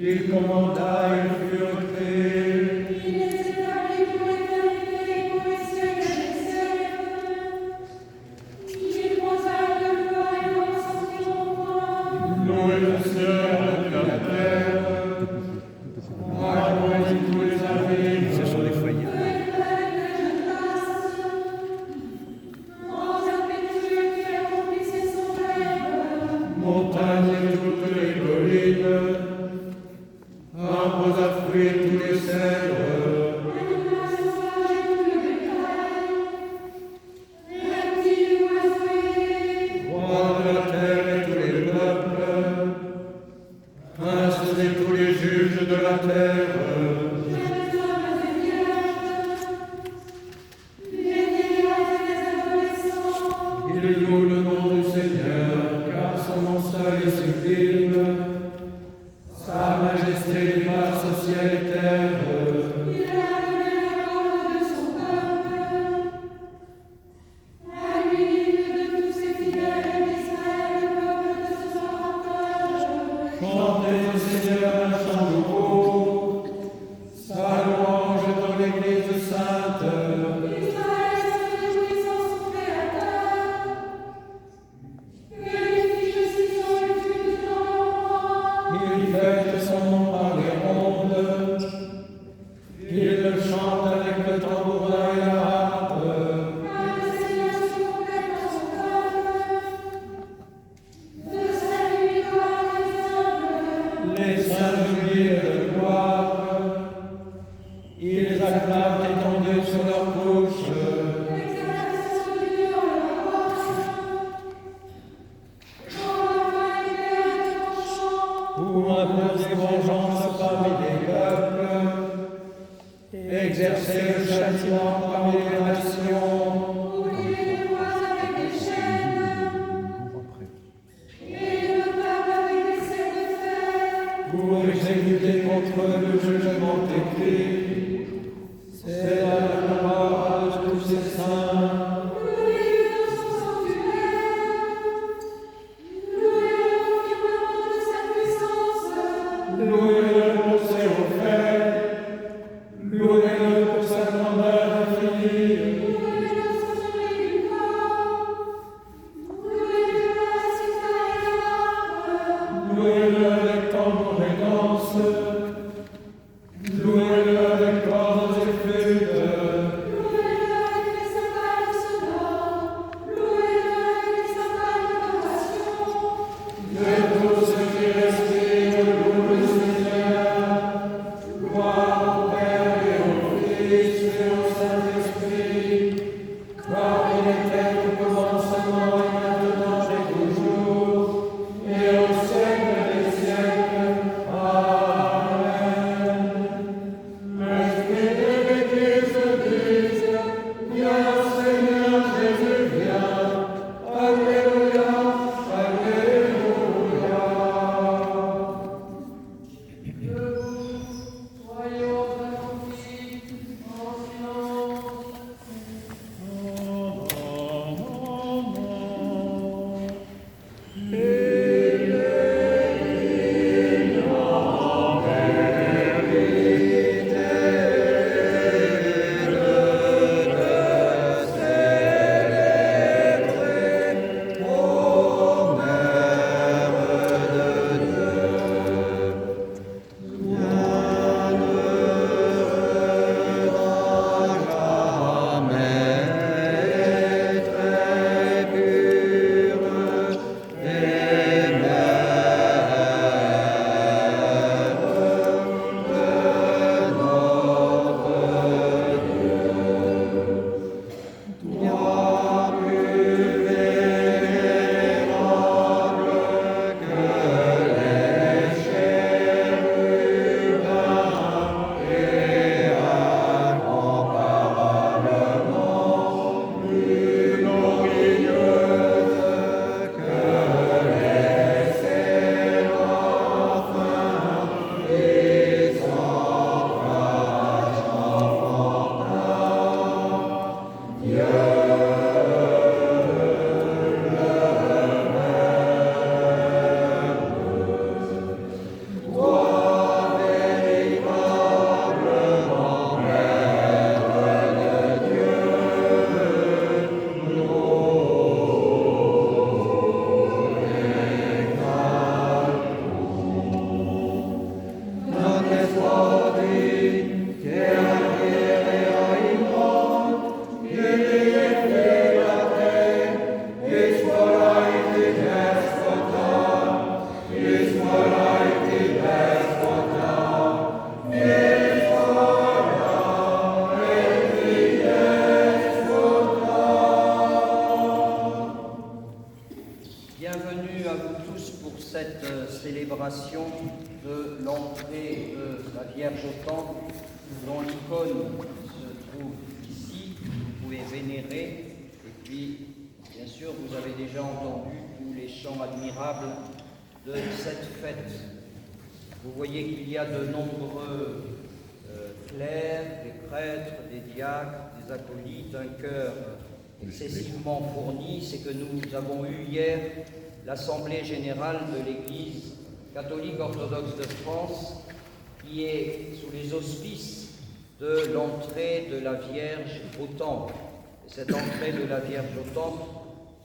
Il commanda, ils furent créés. Il les établit pour l'éternité, pour les siècles des siècles. Il posa de gloire et leur sentiront point. Louez le Seigneur de la terre. Raconte tous les avis. Ce sont des foyers. Montagne et toutes les collines. Arbres à fruits et tous les cèdres. Rois de la terre et tous les peuples. Princes et tous les juges de la terre. Il loue le nom du Seigneur, car son nom seul est sublime. Sa majesté dépasse ciel et terre. Il a donné la parole de son peuple. À lui, l'île de tous ses fidèles d'Israël, le peuple de son partage. Chantez au Seigneur un chant nouveau. Sa louange dans l'église sainte. Israël se réjouit en son Créateur. Que les filles sont le culte dans leur roi. Il fête son nom par les rondes. Il le chante avec le tambourin et la harpe. Car le Seigneur se complète dans son peuple. De salut, gloire et Les saints jubilent de gloire. Ils acclament étendus sur leur couche. l'exaltation de Dieu en leur roche. Quand la main libère ton chant. Pour imposer vengeance parmi les peuples. Exercer le châtiment parmi les nations. Oubliez les rois avec des chaînes. Et le peuple avec des serres de fer. Pour exécuter contre eux le jugement écrit. C'est là la mort de tous ces saints. Louez-le dans son sanctuaire. Louez-le au firmament de sa puissance. Louez-le pour ses refaits. Louez-le pour sa grandeur infinie. Louez-le dans son sommeil du corps. Louez-le dans la cithare et l'harpe. Louez-le avec tambour et danse. Louez-le avec cordes et flûtes. Louez-le avec les cymbales sonores. Louez-le avec les cymbales d'adoration. Que tous ceux qui respirent louent le Seigneur. Gloire au Père et au Fils et au Saint-Esprit. Comme il était au commencement et maintenant et toujours, et au siècle des siècles. bienvenue à vous tous pour cette célébration de l'entrée de la Vierge au Temple, dont l'icône se trouve ici, vous pouvez vénérer. Et puis, bien sûr, vous avez déjà entendu tous les chants admirables de cette fête. Vous voyez qu'il y a de nombreux clercs, des prêtres, des diacres, des acolytes, un chœur excessivement fourni. C'est que nous avons eu hier l'Assemblée générale de l'Église catholique orthodoxe de France, qui est sous les auspices de l'entrée de la Vierge au Temple. Et cette entrée de la Vierge au Temple,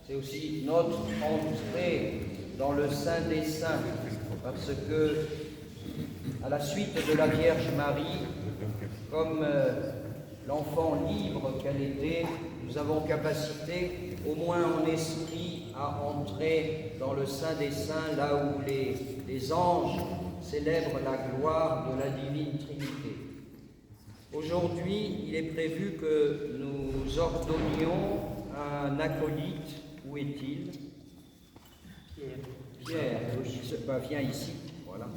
c'est aussi notre entrée dans le Saint des Saints, parce que, à la suite de la Vierge Marie, comme l'enfant libre qu'elle était, nous avons capacité, au moins en esprit, à entrer dans le Saint des Saints, là où les anges célèbrent la gloire de la divine Trinité. Aujourd'hui, il est prévu que nous ordonnions un acolyte. Où est-il? Pierre, viens ici. Voilà.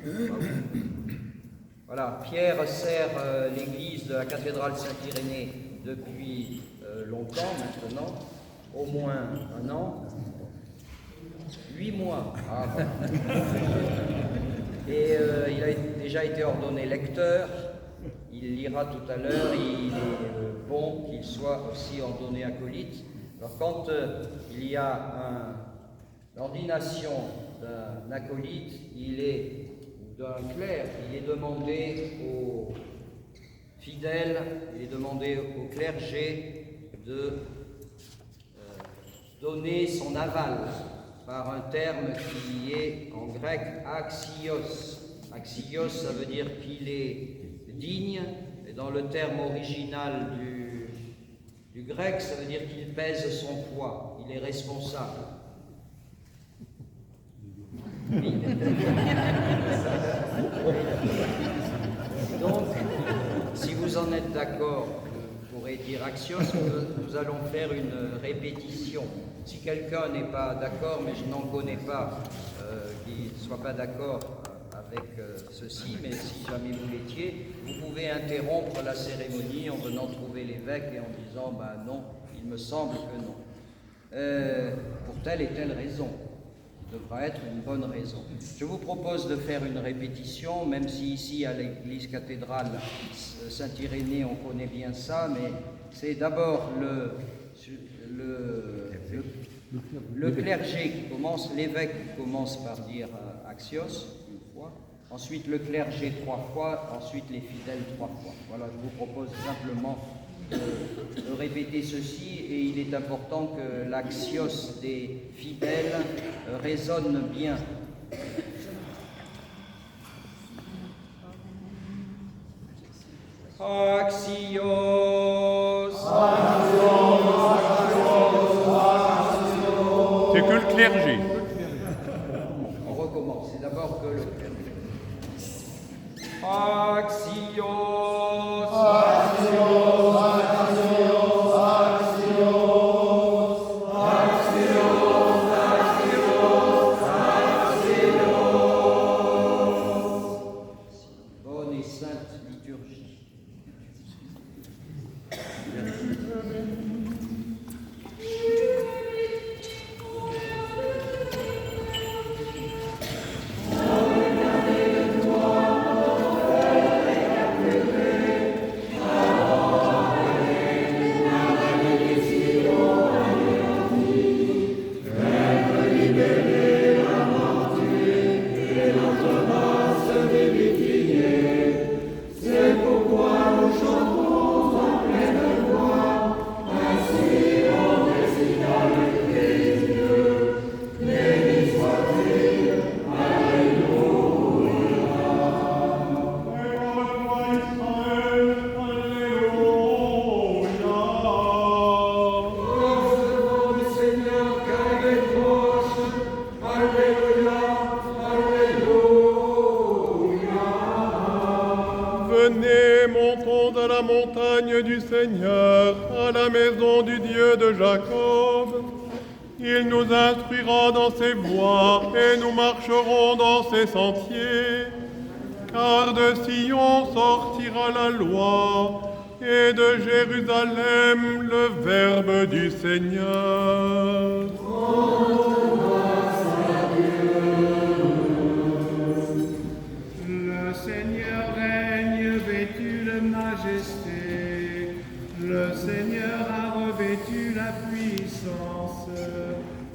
Voilà, Pierre sert l'église de la cathédrale Saint-Irénée depuis longtemps maintenant, au moins 1 an, 8 mois. Ah, voilà. Et il a déjà été ordonné lecteur, il lira tout à l'heure, il est bon qu'il soit aussi ordonné acolyte. Alors quand il y a l'ordination d'un acolyte, d'un clerc, il est demandé aux fidèles, il est demandé au clergé de donner son aval par un terme qui est en grec axios. Axios, ça veut dire qu'il est digne, et dans le terme original du grec, ça veut dire qu'il pèse son poids, il est responsable. Oui. Donc, si vous en êtes d'accord, vous pourrez dire axios, nous allons faire une répétition. Si quelqu'un n'est pas d'accord, mais je n'en connais pas, qui ne soit pas d'accord avec ceci, mais si jamais vous l'étiez, vous pouvez interrompre la cérémonie en venant trouver l'évêque et en disant « non, il me semble que non ». Pour telle et telle raison. Devra être une bonne raison. Je vous propose de faire une répétition, même si ici à l'église cathédrale Saint-Irénée on connaît bien ça, mais c'est d'abord le clergé qui commence, l'évêque qui commence par dire axios une fois, ensuite le clergé 3 fois, ensuite les fidèles 3 fois. Voilà, je vous propose simplement de répéter ceci, et il est important que l'axios des fidèles résonne bien. Axios. C'est que le clergé. On recommence, c'est d'abord que le clergé. Axios. Bonne et sainte liturgie. Venez, montons à la montagne du Seigneur, à la maison du Dieu de Jacob. Il nous instruira dans dans ses voies et nous marcherons dans ses sentiers. Car de Sion sortira la loi et de Jérusalem le verbe du Seigneur. Le Seigneur règne vêtu de majesté. Le Seigneur a revêtu la puissance.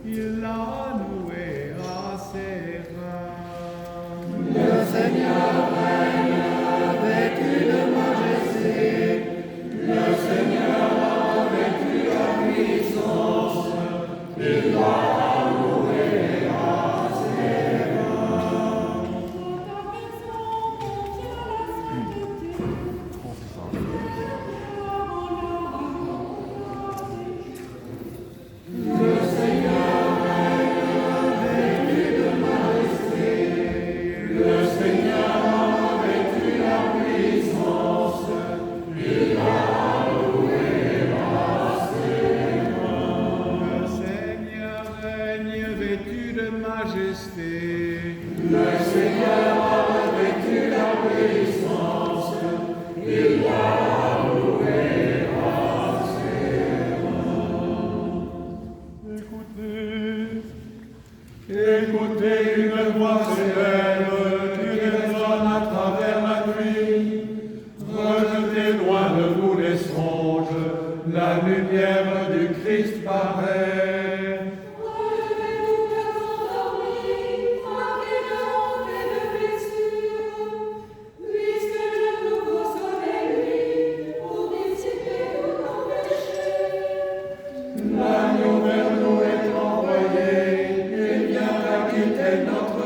Il l'a noué à ses reins. Le Seigneur règne vêtu de majesté. Le Seigneur a revêtu la puissance. Il l'a noué à ses reins. Le Seigneur règne vêtu de majesté. Le Seigneur a revêtu la puissance. Il l'a loué à ses reins. Le Seigneur règne vêtu de majesté. Le Seigneur a revêtu la puissance. Il l'a loué à ses reins. Écoutez une voix s'élève qui résonne à travers la nuit. Rejetez loin de vous les songes, la lumière du Christ paraît. Relevez-vous de vos endormis, marqués de honte et de blessures, puisque le nouveau soleil luit pour dissiper tous nos péchés. L'agneau vers nous est envoyé, il vient acquitter notre